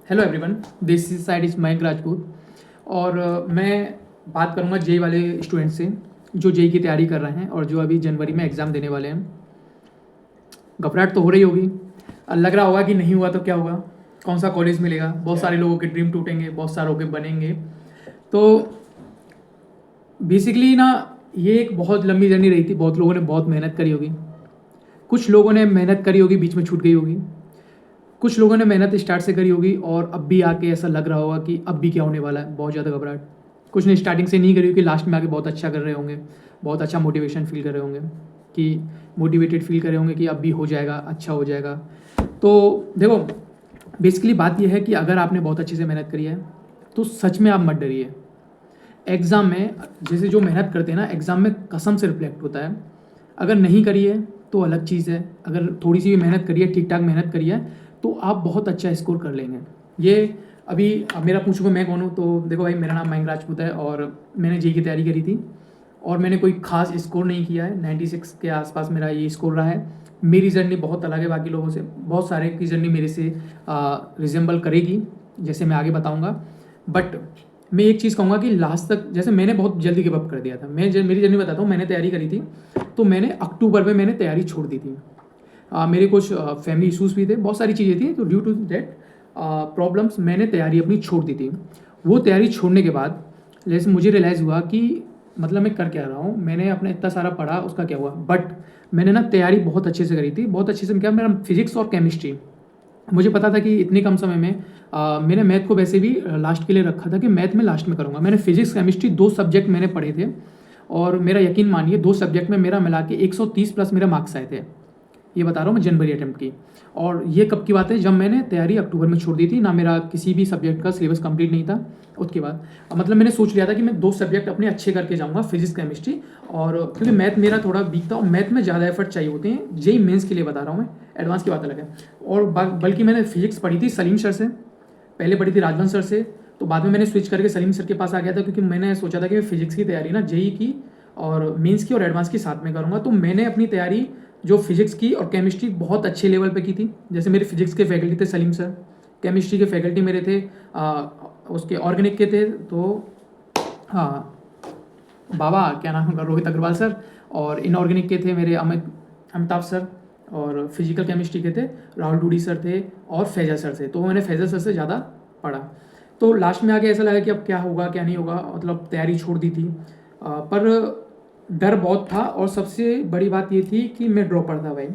Hello everyone, this is side is Mayank Rajput. और मैं बात करूंगा जेई वाले स्टूडेंट से जो जेई की तैयारी कर रहे हैं और जो अभी जनवरी में एग्ज़ाम देने वाले हैं। घबराहट तो हो रही होगी, लग रहा होगा कि नहीं हुआ तो क्या होगा, कौन सा कॉलेज मिलेगा, बहुत सारे लोगों के ड्रीम टूटेंगे, बहुत सारों के बनेंगे। तो बेसिकली ना, ये एक बहुत लंबी जर्नी रही थी। बहुत लोगों ने बहुत मेहनत करी होगी, कुछ लोगों ने मेहनत करी होगी बीच में छूट गई होगी, कुछ लोगों ने मेहनत स्टार्ट से करी होगी और अब भी आके ऐसा लग रहा होगा कि अब भी क्या होने वाला है, बहुत ज़्यादा घबराहट। कुछ ने स्टार्टिंग से नहीं करी होगी, लास्ट में आके बहुत अच्छा कर रहे होंगे, बहुत अच्छा मोटिवेशन फील कर रहे होंगे, कि मोटिवेटेड फील कर रहे होंगे कि अब भी हो जाएगा, अच्छा हो जाएगा। तो देखो, बेसिकली बात यह है कि अगर आपने बहुत अच्छे से मेहनत करी है तो सच में आप मत डरिए। एग्ज़ाम में जैसे जो मेहनत करते हैं ना, एग्ज़ाम में कसम से रिफ्लेक्ट होता है। अगर नहीं करी है तो अलग चीज़ है, अगर थोड़ी सी भी मेहनत करी है, ठीक ठाक मेहनत करी है, तो आप बहुत अच्छा स्कोर कर लेंगे। ये अभी अब मेरा पूछोगे मैं कौन हूँ, तो देखो भाई, मेरा नाम मयंक राजपूत है और मैंने जेई की तैयारी करी थी और मैंने कोई खास स्कोर नहीं किया है। 96 के आसपास मेरा ये स्कोर रहा है। मेरी जर्नी बहुत अलग है बाकी लोगों से, बहुत सारे की जर्नी मेरे से रिजेंबल करेगी, जैसे मैं आगे बताऊँगा। बट मैं एक चीज़ कहूँगा कि लास्ट तक, जैसे मैंने बहुत जल्दी गिव अप कर दिया था। मेरी जर्नी बताता हूँ। मैंने तैयारी करी थी तो मैंने अक्टूबर में मैंने तैयारी छोड़ दी थी। मेरे कुछ फैमिली इशूज़ भी थे, बहुत सारी चीज़ें थी, तो ड्यू टू दैट प्रॉब्लम्स मैंने तैयारी अपनी छोड़ दी थी। वो तैयारी छोड़ने के बाद जैसे मुझे रियलाइज़ हुआ कि मतलब मैं कर क्या रहा हूँ, मैंने अपना इतना सारा पढ़ा, उसका क्या हुआ। बट मैंने ना तैयारी बहुत अच्छे से करी थी, बहुत अच्छे से। क्या, मेरा फिजिक्स और केमिस्ट्री, मुझे पता था कि इतने कम समय में मैंने मैथ को वैसे भी लास्ट के लिए रखा था कि मैथ में लास्ट में करूँगा। मैंने फिजिक्स केमिस्ट्री 2 सब्जेक्ट मैंने पढ़े थे और मेरा यकीन मानिए 2 सब्जेक्ट में मेरा मिला के 130 प्लस मेरे मार्क्स आए थे। ये बता रहा हूँ मैं जनवरी अटेम्प्ट की। और ये कब की बात है, जब मैंने तैयारी अक्टूबर में छोड़ दी थी ना, मेरा किसी भी सब्जेक्ट का सिलेबस कंप्लीट नहीं था। उसके बाद मतलब मैंने सोच लिया था कि मैं 2 सब्जेक्ट अपने अच्छे करके जाऊँगा, फिजिक्स केमिस्ट्री। और क्योंकि मैथ मेरा थोड़ा वीक था और मैथ में ज़्यादा एफर्ट चाहिए होते हैं, जेई मेंस के लिए बता रहा हूँ मैं, एडवांस की बात अलग है। और बल्कि मैंने फिजिक्स पढ़ी थी सलीम सर से, पहले पढ़ी थी राजवंश सर से, तो बाद में मैंने स्विच करके सलीम सर के पास आ गया था, क्योंकि मैंने सोचा था कि मैं फिजिक्स की तैयारी ना जेई की और मेंस की और एडवांस की साथ में करूँगा। तो मैंने अपनी तैयारी जो फिजिक्स की और केमिस्ट्री बहुत अच्छे लेवल पे की थी। जैसे मेरे फिजिक्स के फैकल्टी थे सलीम सर, केमिस्ट्री के फैकल्टी मेरे थे उसके ऑर्गेनिक के थे, तो हाँ, बाबा क्या नाम होगा, रोहित अग्रवाल सर। और इनऑर्गेनिक के थे मेरे अमिताभ सर। और फिजिकल केमिस्ट्री के थे राहुल डूडी सर थे और फैजा सर थे। तो मैंने फैजा सर से ज़्यादा पढ़ा। तो लास्ट में आके ऐसा लगा कि अब क्या होगा क्या नहीं होगा, मतलब तैयारी छोड़ दी थी। पर डर बहुत था और सबसे बड़ी बात ये थी कि मैं ड्रॉपर था भाई।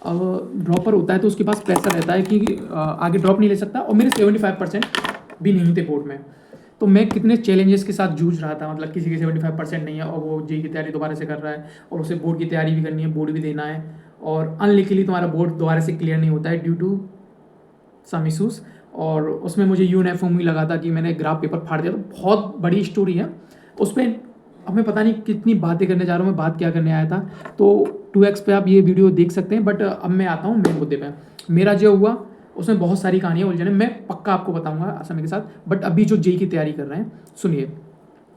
अब ड्रॉपर होता है तो उसके पास प्रेशर रहता है कि आगे ड्रॉप नहीं ले सकता, और मेरे 75% भी नहीं थे बोर्ड में। तो मैं कितने चैलेंजेस के साथ जूझ रहा था, मतलब किसी के 75% नहीं है और वो जेई की तैयारी दोबारा से कर रहा है और उसे बोर्ड की तैयारी भी करनी है, बोर्ड भी देना है, और अनलिखितली तुम्हारा बोर्ड दोबारा से क्लियर नहीं होता है ड्यू टू सम इशूज़। और उसमें मुझे यूनिफॉर्म ही लगा था कि मैंने ग्राफ पेपर फाड़ दिया। तो बहुत बड़ी स्टोरी है उस पर। अब मैं पता नहीं कितनी बातें करने जा रहा हूँ, मैं बात क्या करने आया था। तो 2x पे आप ये वीडियो देख सकते हैं। बट अब मैं आता हूँ मेन मुद्दे पे। मेरा जो हुआ उसमें बहुत सारी कहानियाँ उलझन है, मैं पक्का आपको बताऊंगा समय के साथ। बट अभी जो जेई की तैयारी कर रहे हैं, सुनिए,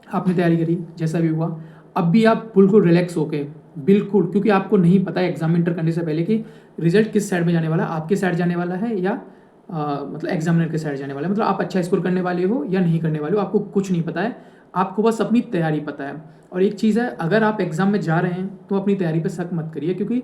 आपने तैयारी करी जैसा भी हुआ, अब भी आप बिल्कुल रिलैक्स होके, बिल्कुल, क्योंकि आपको नहीं पता है एग्जाम इंटर करने से पहले कि रिजल्ट किस साइड में जाने वाला है, आपके साइड जाने वाला है या मतलब एग्जामिनर के साइड जाने वाला है। मतलब आप अच्छा स्कोर करने वाले हो या नहीं करने वाले हो, आपको कुछ नहीं पता है, आपको बस अपनी तैयारी पता है। और एक चीज़ है, अगर आप एग्ज़ाम में जा रहे हैं तो अपनी तैयारी पर शक मत करिए, क्योंकि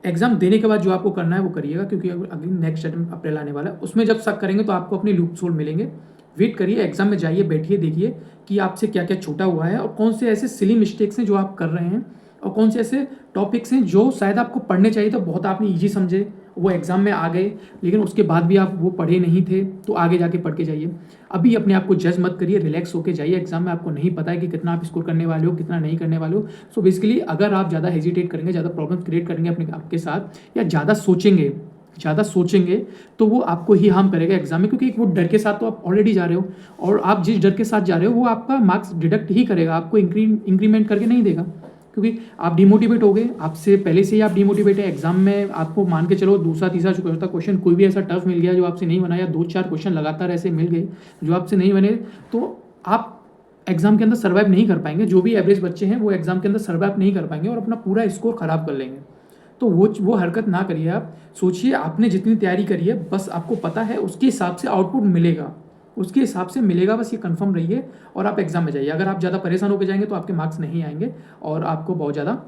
एग्जाम देने के बाद जो आपको करना है वो करिएगा, क्योंकि अगली नेक्स्ट अटेम्प्ट अप्रैल आने वाला है, उसमें जब शक करेंगे तो आपको अपने लूप होल मिलेंगे। वेट करिए, एग्जाम में जाइए, बैठिए, देखिए कि आपसे क्या क्या छूटा हुआ है और कौन से ऐसे सिली मिस्टेक्स हैं जो आप कर रहे हैं, और कौन से ऐसे टॉपिक्स हैं जो शायद आपको पढ़ने चाहिए तो बहुत आपने ईजी समझे, वो एग्ज़ाम में आ गए, लेकिन उसके बाद भी आप वो पढ़े नहीं थे, तो आगे जाके पढ़ के जाइए। अभी अपने आप को जज मत करिए, रिलैक्स होकर जाइए। एग्जाम में आपको नहीं पता है कि कितना आप स्कोर करने वाले हो, कितना नहीं करने वाले हो। सो बेसिकली अगर आप ज़्यादा हेजिटेट करेंगे, ज़्यादा प्रॉब्लम क्रिएट करेंगे अपने आपके साथ, या ज़्यादा सोचेंगे, तो वो आपको ही हार्म करेगा एग्जाम में, क्योंकि वो डर के साथ तो आप ऑलरेडी जा रहे हो, और आप जिस डर के साथ जा रहे हो वो आपका मार्क्स डिडक्ट ही करेगा, आपको इंक्रीमेंट करके नहीं देगा, क्योंकि आप डिमोटिवेट हो गए, आपसे पहले से ही आप डिमोटिवेट है। एग्जाम में आपको मान के चलो दूसरा तीसरा चौथा क्वेश्चन कोई भी ऐसा टफ मिल गया जो आपसे नहीं बना, या 2-4 क्वेश्चन लगातार ऐसे मिल गए जो आपसे नहीं बने, तो आप एग्जाम के अंदर सर्वाइव नहीं कर पाएंगे। जो भी एवरेज बच्चे हैं वो एग्जाम के अंदर सर्वाइव नहीं कर पाएंगे और अपना पूरा स्कोर खराब कर लेंगे। तो वो हरकत ना करिए आप। सोचिए आपने जितनी तैयारी करी है, बस आपको पता है उसके हिसाब से आउटपुट मिलेगा, उसके हिसाब से मिलेगा, बस ये कंफर्म रहिए और आप एग्ज़ाम में जाइए। अगर आप ज़्यादा परेशान होकर जाएंगे तो आपके मार्क्स नहीं आएंगे और आपको बहुत ज़्यादा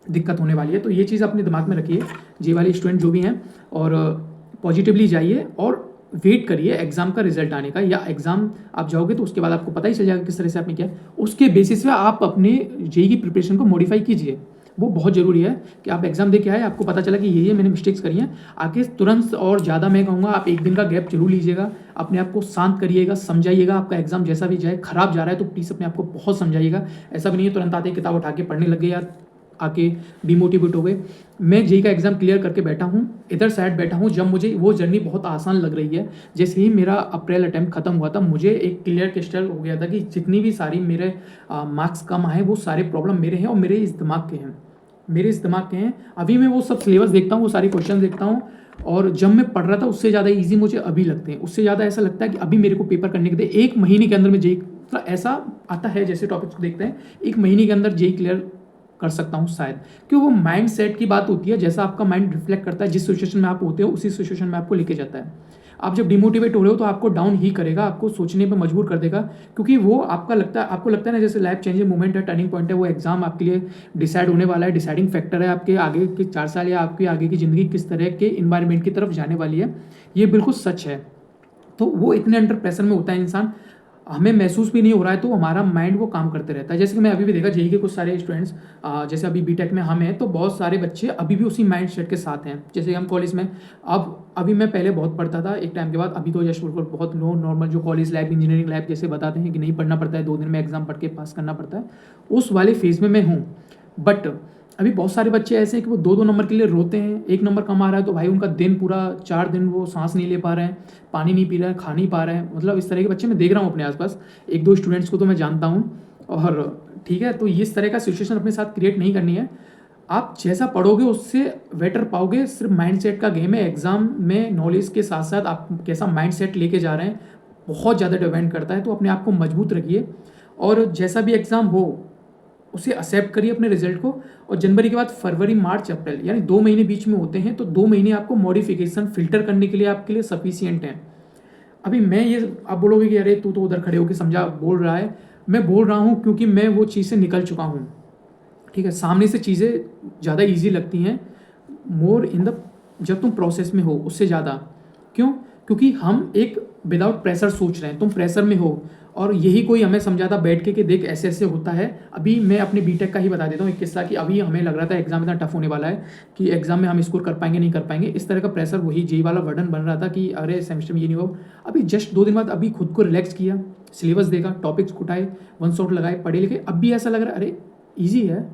दिक्कत होने वाली है। तो ये चीज़ अपने दिमाग में रखिए, जे वाले स्टूडेंट जो भी हैं, और पॉजिटिवली जाइए और वेट करिए एग्ज़ाम का रिजल्ट आने का, या एग्ज़ाम आप जाओगे तो उसके बाद आपको पता ही चल जाएगा किस तरह से आपने किया। उसके बेसिस पे आप अपने जेईई की प्रिपरेशन को मॉडिफाई कीजिए। वो बहुत ज़रूरी है कि आप एग्ज़ाम दे के आए, आपको पता चला कि ये मैंने मिस्टेक्स करी हैं, आके तुरंत और ज़्यादा मैं कहूँगा आप एक दिन का गैप जरूर लीजिएगा, अपने आप को शांत करिएगा, समझाइएगा। आपका एग्ज़ाम जैसा भी जाए, खराब जा रहा है तो प्लीज़ अपने आप को बहुत समझाइएगा। ऐसा भी नहीं है तुरंत आते ही किताब उठा के पढ़ने लग गए या आके डिमोटिवेट हो गए। मैं जेईई का एग्ज़ाम क्लियर करके बैठा हूँ, इधर साइड बैठा हूँ, जब मुझे वो जर्नी बहुत आसान लग रही है। जैसे ही मेरा अप्रैल अटैम्प्ट खत्म हुआ था, मुझे एक क्लियर क्रिस्टल हो गया था कि जितनी भी सारी मेरे मार्क्स कम आए वो सारे प्रॉब्लम मेरे हैं और मेरे इस दिमाग के हैं, मेरे इस दिमाग के हैं। अभी मैं वो सब सिलेबस देखता हूँ, वो सारे क्वेश्चन देखता हूँ, और जब मैं पढ़ रहा था उससे ज़्यादा ईजी मुझे अभी लगते हैं। उससे ज़्यादा ऐसा लगता है कि अभी मेरे को पेपर करने के लिए 1 महीने के अंदर में जेईई, ऐसा आता है जैसे टॉपिक्स को देखते हैं 1 महीने के अंदर जेईई क्लियर कर सकता हूँ शायद। क्यों? वो माइंड सेट की बात होती है, जैसा आपका माइंड रिफ्लेक्ट करता है, जिस सिचुएशन में आप होते हो उसी सिचुएशन में आपको लेके जाता है। आप जब डिमोटिवेट हो रहे हो तो आपको डाउन ही करेगा, आपको सोचने पे मजबूर कर देगा, क्योंकि वो आपको लगता है ना जैसे लाइफ चेंजिंग मोमेंट है, टर्निंग पॉइंट है। वो एग्जाम आपके लिए डिसाइड होने वाला है, डिसाइडिंग फैक्टर है आपके आगे के 4 साल या आपकी आगे की ज़िंदगी किस तरह के इन्वायरमेंट की तरफ जाने वाली है। ये बिल्कुल सच है। तो वो इतने अंडर प्रेशर में होता है इंसान, हमें महसूस भी नहीं हो रहा है तो हमारा माइंड वो काम करते रहता है। जैसे कि मैं अभी भी देखा जेईई के कुछ सारे स्टूडेंट्स, जैसे अभी बीटेक में हम हैं तो बहुत सारे बच्चे अभी भी उसी माइंड सेट के साथ हैं। जैसे हम कॉलेज में, अभी मैं पहले बहुत पढ़ता था एक टाइम के बाद, अभी तो जस्ट बिल्कुल बहुत लो नॉर्मल, जो कॉलेज लाइफ इंजीनियरिंग लाइफ जैसे बताते हैं कि नहीं पढ़ना पड़ता है, 2 दिन में एग्जाम पढ़ के पास करना पड़ता है, उस वाले फेज़ में मैं हूँ। बट अभी बहुत सारे बच्चे ऐसे हैं कि वो 2-2 नंबर के लिए रोते हैं। 1 नंबर कम आ रहा है तो भाई उनका दिन पूरा 4 दिन वो सांस नहीं ले पा रहे हैं, पानी नहीं पी रहे हैं, खा नहीं पा रहे हैं। मतलब इस तरह के बच्चे मैं देख रहा हूँ अपने आसपास, 1-2 स्टूडेंट्स को तो मैं जानता हूँ। और ठीक है, तो इस तरह का सिचुएशन अपने साथ क्रिएट नहीं करनी है। आप जैसा पढ़ोगे उससे बेटर पाओगे। सिर्फ माइंड सेट का गेम है। एग्जाम में नॉलेज के साथ साथ आप कैसा माइंड सेट लेके जा रहे हैं बहुत ज़्यादा डिपेंड करता है। तो अपने आप को मजबूत रखिए और जैसा भी एग्ज़ाम हो उसे एक्सेप्ट करिए अपने रिजल्ट को। और जनवरी के बाद फरवरी, मार्च, अप्रैल, यानी 2 महीने बीच में होते हैं, तो 2 महीने आपको मॉडिफिकेशन फिल्टर करने के लिए आपके लिए सफिशियंट हैं। अभी मैं ये, आप बोलोगे कि अरे तू तो उधर खड़े होकर समझा बोल रहा है, मैं बोल रहा हूँ क्योंकि मैं वो चीज़ से निकल चुका हूँ। ठीक है, सामने से चीज़ें ज़्यादा ईजी लगती हैं, मोर इन द, जब तुम प्रोसेस में हो उससे ज़्यादा। क्यों? क्योंकि हम एक विदाउट प्रेशर सोच रहे हैं, तुम प्रेशर में हो, और यही कोई हमें समझाता बैठ के कि देख ऐसे ऐसे होता है। अभी मैं अपने बीटेक का ही बता देता हूँ एक किस्सा, कि अभी हमें लग रहा था एग्जाम इतना टफ होने वाला है कि एग्जाम में हम स्कोर कर पाएंगे नहीं कर पाएंगे, इस तरह का प्रेशर, वही जेईई वाला वर्डन बन रहा था कि अरे सेमेस्टर में ये नहीं हो। अभी जस्ट 2 दिन बाद अभी खुद को रिलैक्स किया, सिलेबस देखा, टॉपिक्स उठाए, 1 शॉट लगाए, पढ़े लिखे, अब भी ऐसा लग रहा है अरे ईजी है।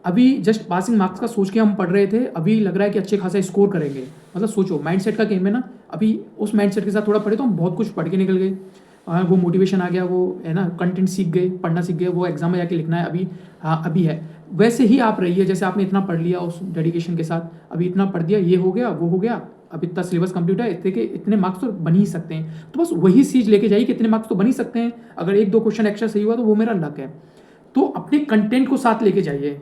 अभी जस्ट पासिंग मार्क्स का सोच के हम पढ़ रहे थे, अभी लग रहा है कि अच्छे खासा स्कोर करेंगे। मतलब सोचो, माइंडसेट का गेम है ना। अभी उस माइंडसेट के साथ थोड़ा पढ़े तो हम बहुत कुछ पढ़ के निकल गए, वो मोटिवेशन आ गया, वो है ना, कंटेंट सीख गए, पढ़ना सीख गए, वो एग्जाम में जाके लिखना है अभी। हाँ अभी है, वैसे ही आप रहिए जैसे आपने इतना पढ़ लिया उस डेडिकेशन के साथ, अभी इतना पढ़ दिया, ये हो गया वो हो गया, अब इतना सिलेबस कंप्लीट है, इतने के इतने मार्क्स तो बन ही सकते हैं। तो बस वही चीज़ लेके जाइए कि इतने मार्क्स तो बन ही सकते हैं, अगर 1-2 क्वेश्चन एक्स्ट्रा सही हुआ तो वो मेरा लक है। तो अपने कंटेंट को साथ लेके जाइए।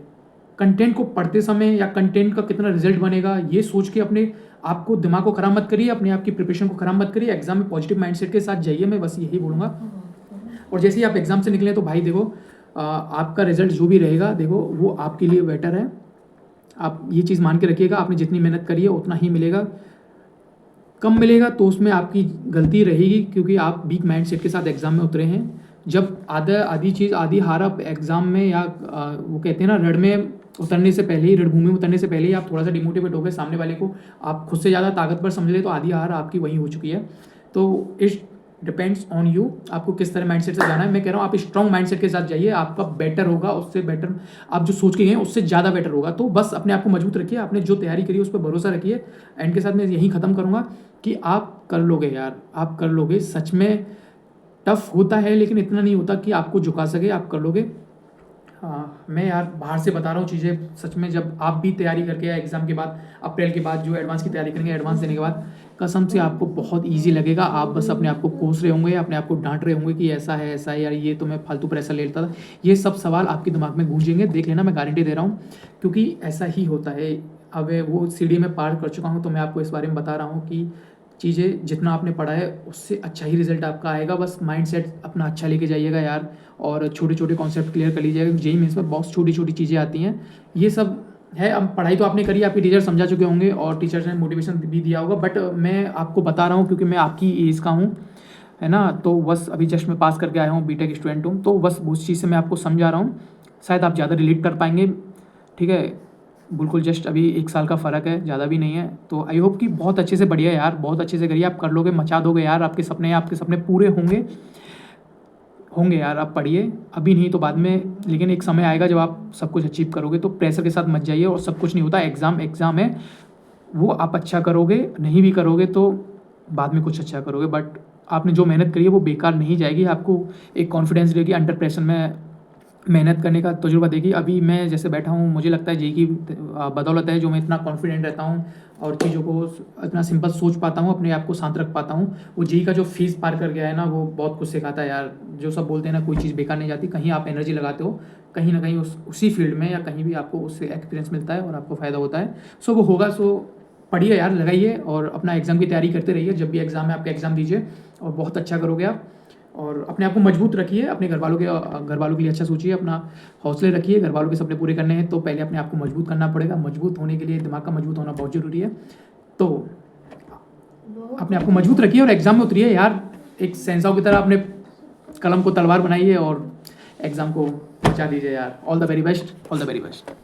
कंटेंट को पढ़ते समय या कंटेंट का कितना रिजल्ट बनेगा ये सोच के अपने आपको दिमाग को खराब मत करिए, अपने आप की प्रिपरेशन को खराब मत करिए, एग्जाम में पॉजिटिव माइंडसेट के साथ जाइए, मैं बस यही बोलूँगा। और जैसे ही आप एग्जाम से निकले तो भाई देखो, आपका रिजल्ट जो भी रहेगा देखो वो आपके लिए बेटर है। आप ये चीज़ मान के रखिएगा, आपने जितनी मेहनत करी है उतना ही मिलेगा। कम मिलेगा तो उसमें आपकी गलती रहेगी, क्योंकि आप वीक माइंडसेट के साथ एग्जाम में उतरे हैं। जब आधी चीज़ आधी हार आप एग्जाम में, या वो कहते हैं ना, रण में उतरने से पहले ही, रणभूमि में उतरने से पहले ही आप थोड़ा सा डिमोटिवेट हो गए, सामने वाले को आप खुद से ज़्यादा ताकतवर समझ ले, तो आधी हार आपकी वहीं हो चुकी है। तो इट्स डिपेंड्स ऑन यू, आपको किस तरह माइंडसेट से जाना है। मैं कह रहा हूँ आप स्ट्रॉन्ग माइंडसेट के साथ जाइए, आपका बेटर होगा, उससे बेटर आप जो सोच के गए उससे ज़्यादा बेटर होगा। तो बस अपने आप को मजबूत रखिए, आपने जो तैयारी करी है उस पर भरोसा रखिए। एंड के साथ मैं यही ख़त्म करूँगा कि आप कर लोगे यार, आप कर लोगे। सच में टफ होता है लेकिन इतना नहीं होता कि आपको झुका सके, आप कर लोगे। हाँ, मैं यार बाहर से बता रहा हूँ चीज़ें, सच में जब आप भी तैयारी करके एग्ज़ाम के बाद, अप्रैल के बाद जो एडवांस की तैयारी करेंगे, एडवांस देने के बाद कसम से आपको बहुत इजी लगेगा। आप बस अपने आप को कोस रहे होंगे, अपने आप को डांट रहे होंगे कि ऐसा है यार, ये तो मैं फालतू प्रेशर ले लेता था। ये सब सवाल आपके दिमाग में गूंजेंगे, देख लेना, मैं गारंटी दे रहा हूँ, क्योंकि ऐसा ही होता है। अब वो सीढ़ी में पार कर चुका हूँ, तो मैं आपको इस बारे में बता रहा हूँ कि चीज़ें जितना आपने पढ़ा है उससे अच्छा ही रिजल्ट आपका आएगा। बस माइंडसेट अपना अच्छा लेके जाइएगा यार, और छोटे छोटे कॉन्सेप्ट क्लियर कर लीजिएगा। जेईई मेंस में बहुत छोटी छोटी चीज़ें आती हैं, ये सब है। अब पढ़ाई तो आपने करी, आपके टीचर समझा चुके होंगे और टीचर्स ने मोटिवेशन भी दिया होगा, बट मैं आपको बता रहा हूँ क्योंकि मैं आपकी एज का हूँ, है ना। तो बस अभी जस्ट मैं पास करके आया हूँ, बीटेक स्टूडेंट हूँ, तो बस उस चीज़ से मैं आपको समझा रहा हूँ, शायद आप ज़्यादा रिलेट कर पाएंगे। ठीक है, बिल्कुल जस्ट अभी 1 साल का फ़र्क है, ज़्यादा भी नहीं है। तो आई होप कि बहुत अच्छे से, बढ़िया यार, बहुत अच्छे से करिए, आप कर लोगे, मचा दोगे यार। आपके सपने पूरे होंगे होंगे यार। आप पढ़िए, अभी नहीं तो बाद में, लेकिन एक समय आएगा जब आप सब कुछ अचीव करोगे। तो प्रेशर के साथ मत जाइए, और सब कुछ नहीं होता, एग्ज़ाम है, वो आप अच्छा करोगे, नहीं भी करोगे तो बाद में कुछ अच्छा करोगे, बट आपने जो मेहनत करी है वो बेकार नहीं जाएगी। आपको एक कॉन्फिडेंस देगी, अंडर प्रेशर में मेहनत करने का तजुर्बा देगी। अभी मैं जैसे बैठा हूँ, मुझे लगता है जेईई की बदौलत है जो मैं इतना कॉन्फिडेंट रहता हूँ और चीज़ों को इतना सिंपल सोच पाता हूँ, अपने आप को शांत रख पाता हूँ। वो जेईई का जो फीस पार कर गया है ना, वो बहुत कुछ सिखाता है यार। जो सब बोलते हैं ना, कोई चीज़ बेकार नहीं जाती, कहीं आप एनर्जी लगाते हो, कहीं ना कहीं उसी फील्ड में या कहीं भी आपको उससे एक्सपीरियंस मिलता है और आपको फ़ायदा होता है। सो वो होगा, सो पढ़िए यार, लगाइए और अपना एग्ज़ाम की तैयारी करते रहिए। जब भी एग्ज़ाम है आपका एग्ज़ाम दीजिए और बहुत अच्छा करोगे आप। और अपने आप को मजबूत रखिए, अपने घर वालों के लिए अच्छा सोचिए, अपना हौसले रखिए। घर वालों के सपने पूरे करने हैं तो पहले अपने आप को मजबूत करना पड़ेगा। मजबूत होने के लिए दिमाग का मजबूत होना बहुत ज़रूरी है। तो अपने आप को मजबूत रखिए और एग्ज़ाम में उतरिए यार, एक सेंसाओं की तरह अपने कलम को तलवार बनाइए और एग्ज़ाम को बचा दीजिए यार। All the very best, all the very best.